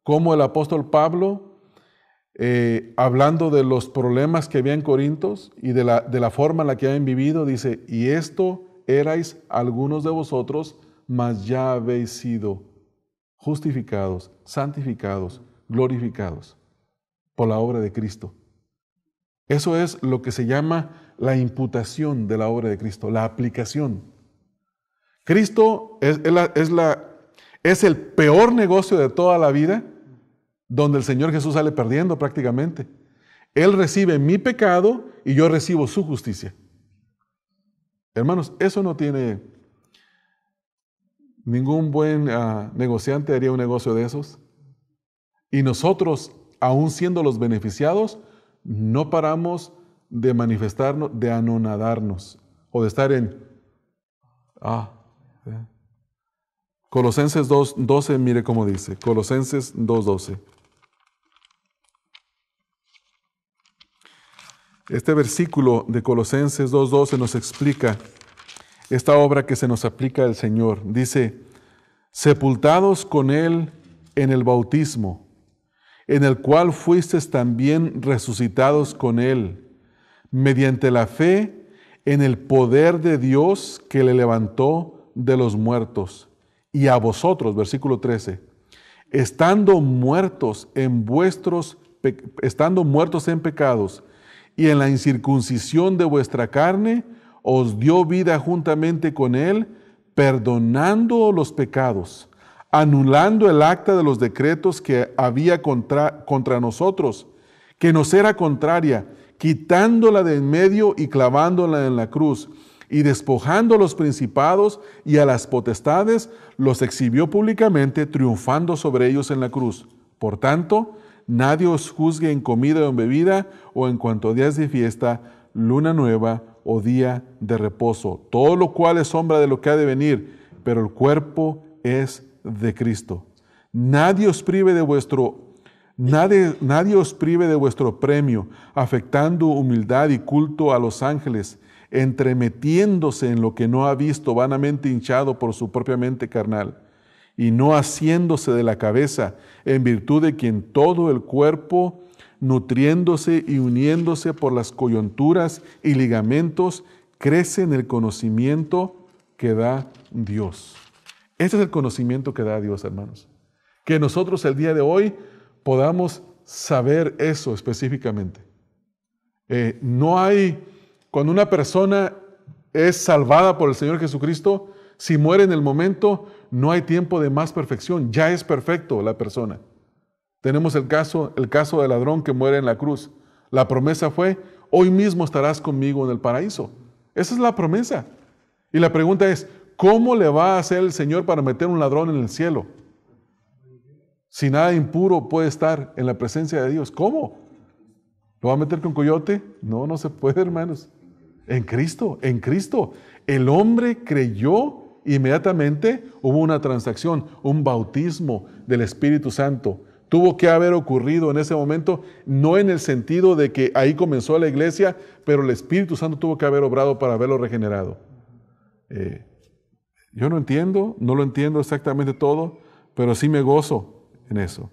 Speaker 1: cómo el apóstol Pablo, hablando de los problemas que había en Corintios y de la forma en la que habían vivido, dice, y esto erais algunos de vosotros, mas ya habéis sido justificados, santificados, glorificados por la obra de Cristo. Eso es lo que se llama la imputación de la obra de Cristo, la aplicación. Cristo es el peor negocio de toda la vida, donde el Señor Jesús sale perdiendo prácticamente. Él recibe mi pecado y yo recibo su justicia. Hermanos, eso no tiene ningún buen negociante haría un negocio de esos. Y nosotros, aun siendo los beneficiados, no paramos de manifestarnos, de anonadarnos o de estar en Colosenses 2:12, mire cómo dice, Colosenses 2:12. Este versículo de Colosenses 2:12 nos explica esta obra que se nos aplica al Señor. Dice, sepultados con Él en el bautismo, en el cual fuisteis también resucitados con Él, mediante la fe en el poder de Dios que le levantó de los muertos. Y a vosotros, versículo 13, estando muertos en pecados y en la incircuncisión de vuestra carne, os dio vida juntamente con Él, perdonando los pecados, anulando el acta de los decretos que había contra nosotros, que nos era contraria, quitándola de en medio y clavándola en la cruz, y despojando a los principados y a las potestades, los exhibió públicamente, triunfando sobre ellos en la cruz. Por tanto, nadie os juzgue en comida o en bebida, o en cuanto a días de fiesta, luna nueva o día de reposo, todo lo cual es sombra de lo que ha de venir, pero el cuerpo es de Cristo. Nadie os prive de vuestro premio, afectando humildad y culto a los ángeles, entremetiéndose en lo que no ha visto, vanamente hinchado por su propia mente carnal, y no haciéndose de la cabeza, en virtud de quien todo el cuerpo, nutriéndose y uniéndose por las coyunturas y ligamentos, crece en el conocimiento que da Dios. Este es el conocimiento que da Dios, hermanos. Que nosotros el día de hoy podamos saber eso específicamente. Cuando una persona es salvada por el Señor Jesucristo, si muere en el momento, no hay tiempo de más perfección. Ya es perfecto la persona. Tenemos el caso del ladrón que muere en la cruz. La promesa fue, hoy mismo estarás conmigo en el paraíso. Esa es la promesa. Y la pregunta es, ¿cómo le va a hacer el Señor para meter un ladrón en el cielo? Si nada impuro puede estar en la presencia de Dios. ¿Cómo? ¿Lo va a meter con coyote? No, no se puede, hermanos. En Cristo. El hombre creyó, inmediatamente hubo una transacción, un bautismo del Espíritu Santo. Tuvo que haber ocurrido en ese momento, no en el sentido de que ahí comenzó la iglesia, pero el Espíritu Santo tuvo que haber obrado para haberlo regenerado. Yo no lo entiendo exactamente todo, pero sí me gozo en eso.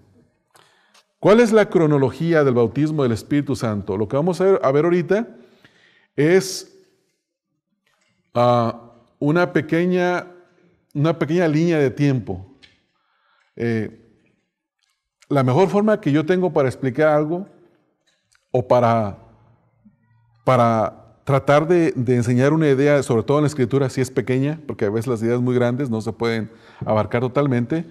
Speaker 1: ¿Cuál es la cronología del bautismo del Espíritu Santo? Lo que vamos a ver ahorita es una pequeña línea de tiempo. La mejor forma que yo tengo para explicar algo o para tratar de enseñar una idea, sobre todo en la Escritura, si es pequeña, porque a veces las ideas muy grandes no se pueden abarcar totalmente,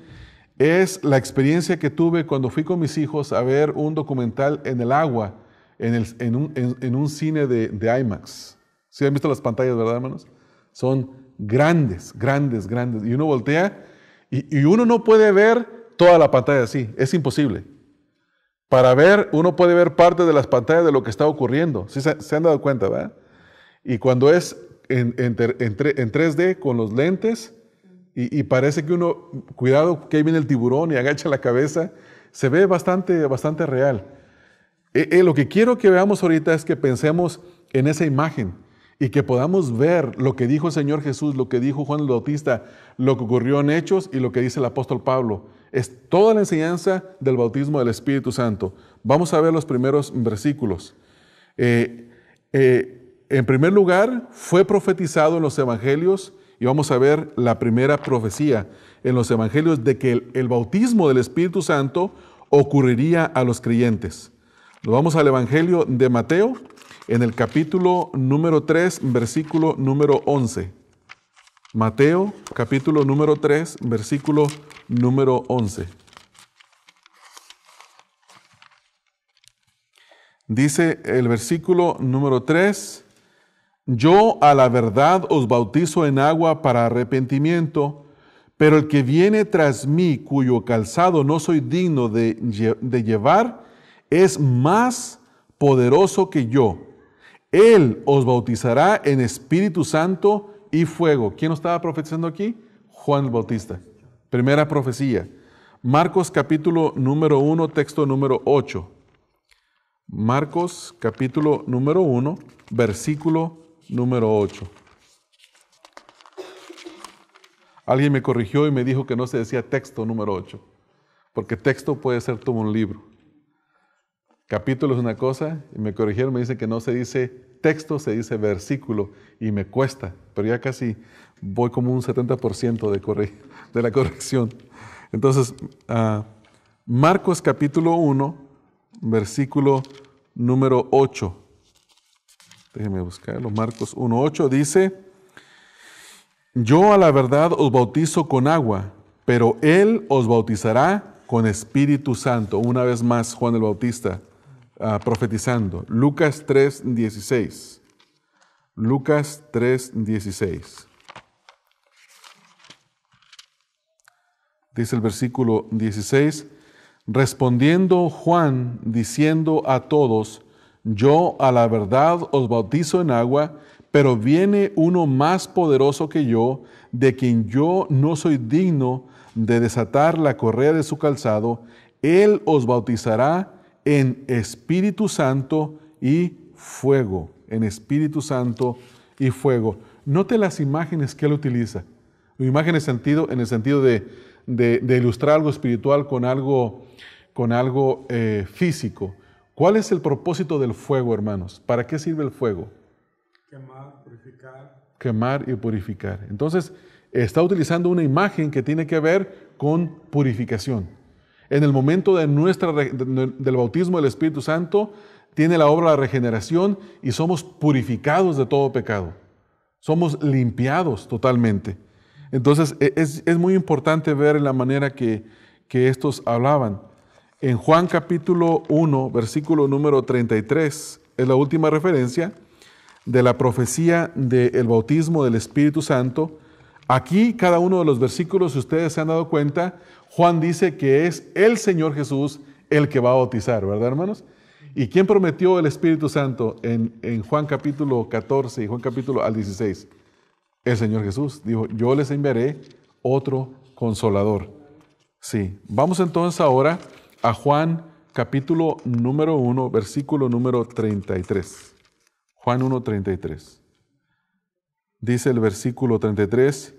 Speaker 1: es la experiencia que tuve cuando fui con mis hijos a ver un documental en el agua, en un cine de IMAX. ¿Sí han visto las pantallas, verdad, hermanos? Son grandes. Y uno voltea y uno no puede ver toda la pantalla así. Es imposible. Uno puede ver parte de las pantallas de lo que está ocurriendo. ¿Sí se han dado cuenta, verdad? Y cuando es en 3D con los lentes, y parece que uno, cuidado que ahí viene el tiburón y agacha la cabeza, se ve bastante real. Lo que quiero que veamos ahorita es que pensemos en esa imagen. y que podamos ver lo que dijo el Señor Jesús, lo que dijo Juan el Bautista, lo que ocurrió en Hechos y lo que dice el apóstol Pablo. Es toda la enseñanza del bautismo del Espíritu Santo. Vamos a ver los primeros versículos. En primer lugar, fue profetizado en los evangelios, y vamos a ver la primera profecía en los evangelios de que el bautismo del Espíritu Santo ocurriría a los creyentes. Nos vamos al evangelio de Mateo, en el capítulo número 3, versículo número 11. Mateo, capítulo número 3, versículo número 11. Dice el versículo número 3, yo a la verdad os bautizo en agua para arrepentimiento, pero el que viene tras mí, cuyo calzado no soy digno de llevar, es más poderoso que yo. Él os bautizará en Espíritu Santo y fuego. ¿Quién lo estaba profetizando aquí? Juan el Bautista. Primera profecía. Marcos capítulo número 1, texto número 8. Marcos capítulo número 1, versículo número 8. Alguien me corrigió y me dijo que no se decía texto número 8, porque texto puede ser todo un libro. Capítulo es una cosa, y me corrigieron, me dicen que no se dice texto, se dice versículo, y me cuesta, pero ya casi voy como un 70% de la corrección. Entonces, Marcos capítulo 1, versículo número 8. Déjenme buscarlo. Marcos 1:8 dice, yo a la verdad os bautizo con agua, pero Él os bautizará con Espíritu Santo. Una vez más, Juan el Bautista profetizando. Lucas 3:16. Lucas 3:16. Dice el versículo 16, respondiendo Juan, diciendo a todos, yo a la verdad os bautizo en agua, pero viene uno más poderoso que yo, de quien yo no soy digno de desatar la correa de su calzado. Él os bautizará en Espíritu Santo y fuego. En Espíritu Santo y fuego. Note las imágenes que él utiliza. Imágenes en el sentido de ilustrar algo espiritual con algo físico. ¿Cuál es el propósito del fuego, hermanos? ¿Para qué sirve el fuego?
Speaker 2: Quemar, purificar.
Speaker 1: Quemar y purificar. Entonces, está utilizando una imagen que tiene que ver con purificación. En el momento del bautismo del Espíritu Santo, tiene la obra de la regeneración y somos purificados de todo pecado. Somos limpiados totalmente. Entonces, es muy importante ver la manera que estos hablaban. En Juan capítulo 1, versículo número 33, es la última referencia de la profecía del bautismo del Espíritu Santo. Aquí, cada uno de los versículos, si ustedes se han dado cuenta, Juan dice que es el Señor Jesús el que va a bautizar, ¿verdad, hermanos? ¿Y quién prometió el Espíritu Santo en Juan capítulo 14 y Juan capítulo al 16? El Señor Jesús dijo, yo les enviaré otro consolador. Sí, vamos entonces ahora a Juan capítulo número 1, versículo número 33. Juan 1:33. Dice el versículo 33,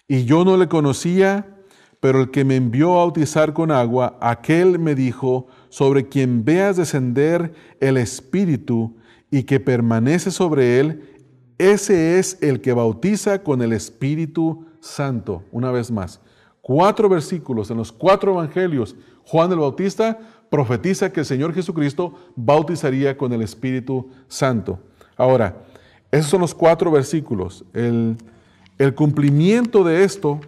Speaker 1: y yo no le conocía, pero el que me envió a bautizar con agua, aquel me dijo, sobre quien veas descender el Espíritu y que permanece sobre él, ese es el que bautiza con el Espíritu Santo. Una vez más, 4 versículos en los 4 evangelios. Juan el Bautista profetiza que el Señor Jesucristo bautizaría con el Espíritu Santo. Ahora, esos son los 4 versículos. El cumplimiento de esto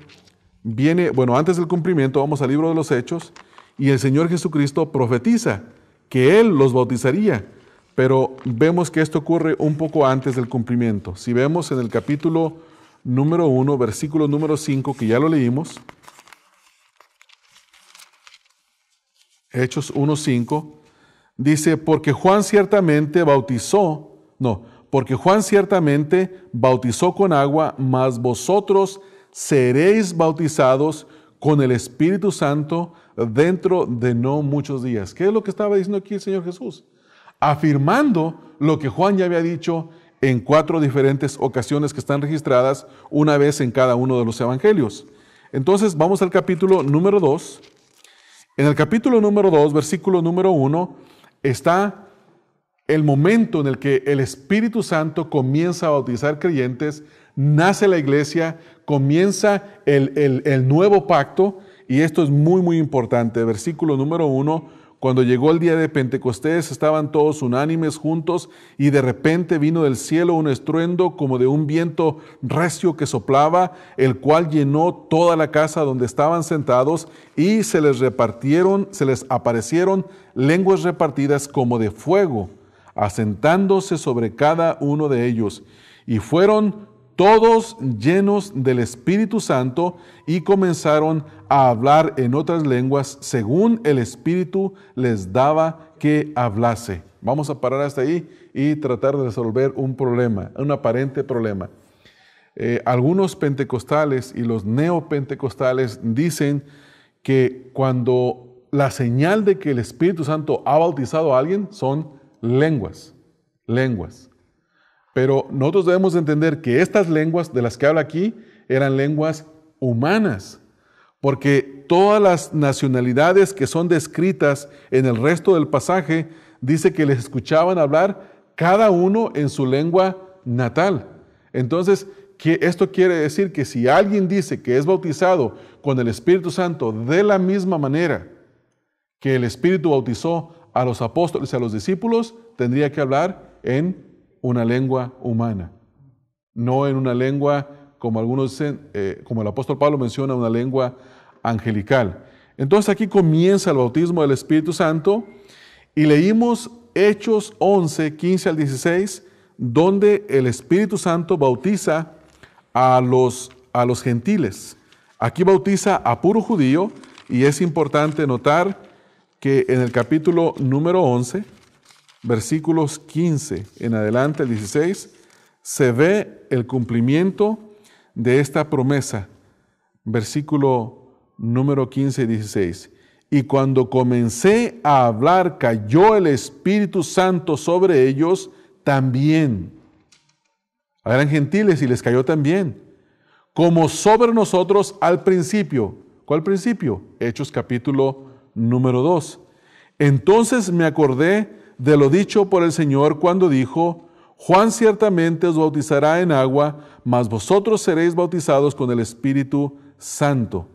Speaker 1: viene, antes del cumplimiento vamos al libro de los Hechos y el Señor Jesucristo profetiza que Él los bautizaría, pero vemos que esto ocurre un poco antes del cumplimiento. Si vemos en el capítulo número 1, versículo número 5, que ya lo leímos, Hechos 1:5, dice, porque Juan ciertamente bautizó con agua, mas vosotros seréis bautizados con el Espíritu Santo dentro de no muchos días. ¿Qué es lo que estaba diciendo aquí el Señor Jesús? Afirmando lo que Juan ya había dicho en 4 diferentes ocasiones que están registradas, una vez en cada uno de los evangelios. Entonces vamos al capítulo número 2. En el capítulo número 2, versículo número 1, está el momento en el que el Espíritu Santo comienza a bautizar creyentes, nace la iglesia, comienza el nuevo pacto, y esto es muy, muy importante. Versículo número 1, cuando llegó el día de Pentecostés, estaban todos unánimes juntos, y de repente vino del cielo un estruendo como de un viento recio que soplaba, el cual llenó toda la casa donde estaban sentados, y se les aparecieron lenguas repartidas como de fuego, asentándose sobre cada uno de ellos, y fueron todos llenos del Espíritu Santo y comenzaron a hablar en otras lenguas según el Espíritu les daba que hablase. Vamos a parar hasta ahí y tratar de resolver un problema, un aparente problema. Algunos pentecostales y los neopentecostales dicen que cuando la señal de que el Espíritu Santo ha bautizado a alguien son lenguas. Pero nosotros debemos entender que estas lenguas de las que habla aquí eran lenguas humanas, porque todas las nacionalidades que son descritas en el resto del pasaje, dice que les escuchaban hablar cada uno en su lengua natal. Entonces, esto quiere decir que si alguien dice que es bautizado con el Espíritu Santo de la misma manera que el Espíritu bautizó a los apóstoles y a los discípulos, tendría que hablar en una lengua humana, no en una lengua, como algunos dicen, como el apóstol Pablo menciona, una lengua angelical. Entonces aquí comienza el bautismo del Espíritu Santo, y leímos Hechos 11, 15 al 16, donde el Espíritu Santo bautiza a los gentiles. Aquí bautiza a puro judío, y es importante notar que en el capítulo número 11, versículos 15 en adelante, el 16, se ve el cumplimiento de esta promesa. Versículo número 15 y 16. Y cuando comencé a hablar, cayó el Espíritu Santo sobre ellos también. Eran gentiles y les cayó también, como sobre nosotros al principio. ¿Cuál principio? Hechos capítulo número 2. Entonces me acordé de lo dicho por el Señor cuando dijo: Juan ciertamente os bautizará en agua, mas vosotros seréis bautizados con el Espíritu Santo.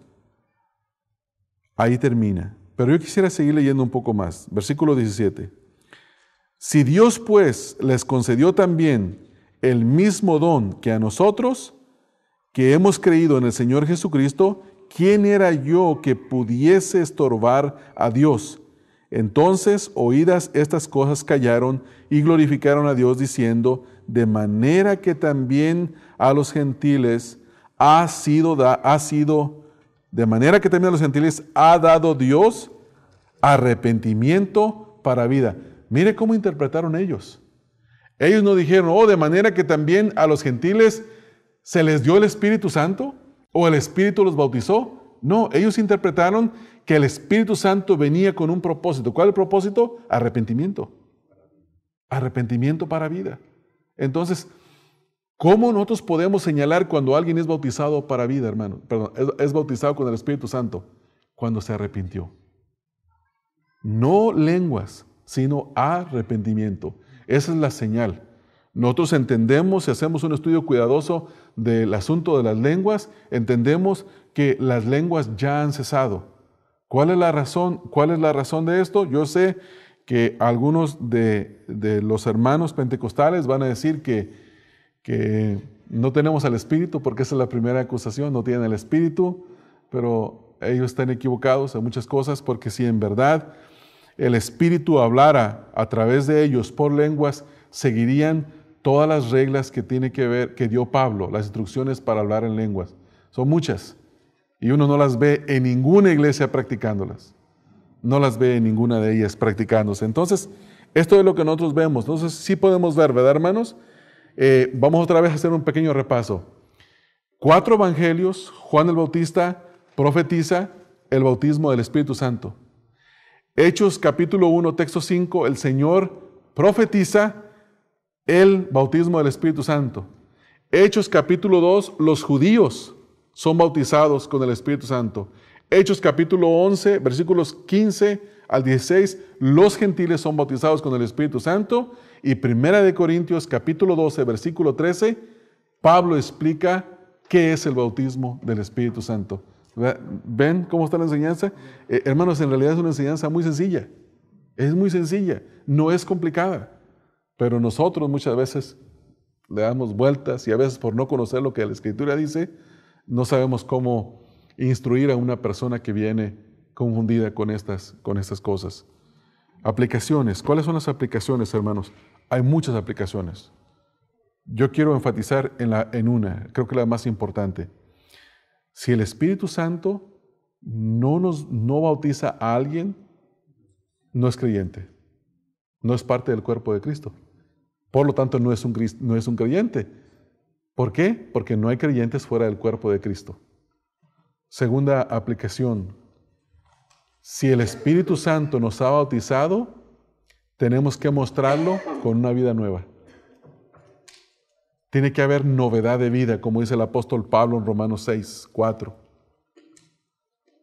Speaker 1: Ahí termina. Pero yo quisiera seguir leyendo un poco más. Versículo 17. Si Dios pues les concedió también el mismo don que a nosotros, que hemos creído en el Señor Jesucristo, ¿quién era yo que pudiese estorbar a Dios? Entonces, oídas estas cosas, callaron y glorificaron a Dios, diciendo: de manera que también a los gentiles ha dado Dios arrepentimiento para vida. Mire cómo interpretaron ellos. Ellos no dijeron: de manera que también a los gentiles se les dio el Espíritu Santo, o el Espíritu los bautizó. No, ellos interpretaron que el Espíritu Santo venía con un propósito. ¿Cuál es el propósito? Arrepentimiento. Arrepentimiento para vida. Entonces, ¿cómo nosotros podemos señalar cuando alguien es bautizado para vida, hermano? Perdón, es bautizado con el Espíritu Santo. Cuando se arrepintió. No lenguas, sino arrepentimiento. Esa es la señal. Nosotros entendemos, si hacemos un estudio cuidadoso del asunto de las lenguas, entendemos que las lenguas ya han cesado. ¿Cuál es la razón? ¿Cuál es la razón de esto? Yo sé que algunos de los hermanos pentecostales van a decir que no tenemos al Espíritu, porque esa es la primera acusación, no tienen el Espíritu, pero ellos están equivocados en muchas cosas, porque si en verdad el Espíritu hablara a través de ellos por lenguas, seguirían todas las reglas que tiene que ver, que dio Pablo, las instrucciones para hablar en lenguas. Son muchas. Y uno no las ve en ninguna iglesia practicándolas. No las ve en ninguna de ellas practicándose. Entonces, esto es lo que nosotros vemos. Entonces, sí podemos ver, ¿verdad, hermanos? Vamos otra vez a hacer un pequeño repaso. 4 evangelios, Juan el Bautista profetiza el bautismo del Espíritu Santo. Hechos capítulo 1, texto 5, el Señor profetiza el bautismo del Espíritu Santo. Hechos capítulo 2, los judíos son bautizados con el Espíritu Santo. Hechos capítulo 11, versículos 15 al 16, los gentiles son bautizados con el Espíritu Santo. Y Primera de Corintios capítulo 12, versículo 13, Pablo explica qué es el bautismo del Espíritu Santo. ¿Ven cómo está la enseñanza? Hermanos, en realidad es una enseñanza muy sencilla. Es muy sencilla, no es complicada. Pero nosotros muchas veces le damos vueltas y a veces por no conocer lo que la Escritura dice, no sabemos cómo instruir a una persona que viene confundida con estas cosas. Aplicaciones. ¿Cuáles son las aplicaciones, hermanos? Hay muchas aplicaciones. Yo quiero enfatizar en una, creo que la más importante. Si el Espíritu Santo no bautiza a alguien, no es creyente. No es parte del cuerpo de Cristo. Por lo tanto, no es un creyente. ¿Por qué? Porque no hay creyentes fuera del cuerpo de Cristo. Segunda aplicación. Si el Espíritu Santo nos ha bautizado, tenemos que mostrarlo con una vida nueva. Tiene que haber novedad de vida, como dice el apóstol Pablo en Romanos 6, 4.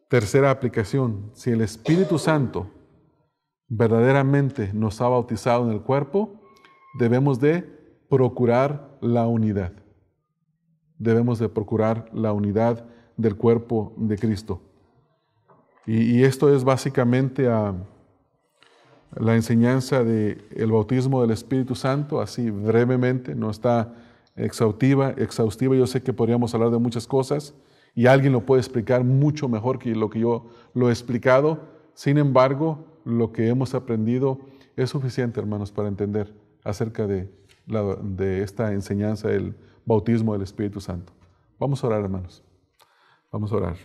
Speaker 1: Tercera aplicación. Si el Espíritu Santo verdaderamente nos ha bautizado en el cuerpo, debemos de procurar la unidad. Debemos de procurar la unidad del cuerpo de Cristo. Y esto es básicamente la enseñanza del bautismo del Espíritu Santo, así brevemente, no está exhaustiva. Yo sé que podríamos hablar de muchas cosas y alguien lo puede explicar mucho mejor que lo que yo lo he explicado. Sin embargo, lo que hemos aprendido es suficiente, hermanos, para entender acerca de esta enseñanza del bautismo del Espíritu Santo. Vamos a orar, hermanos. Vamos a orar.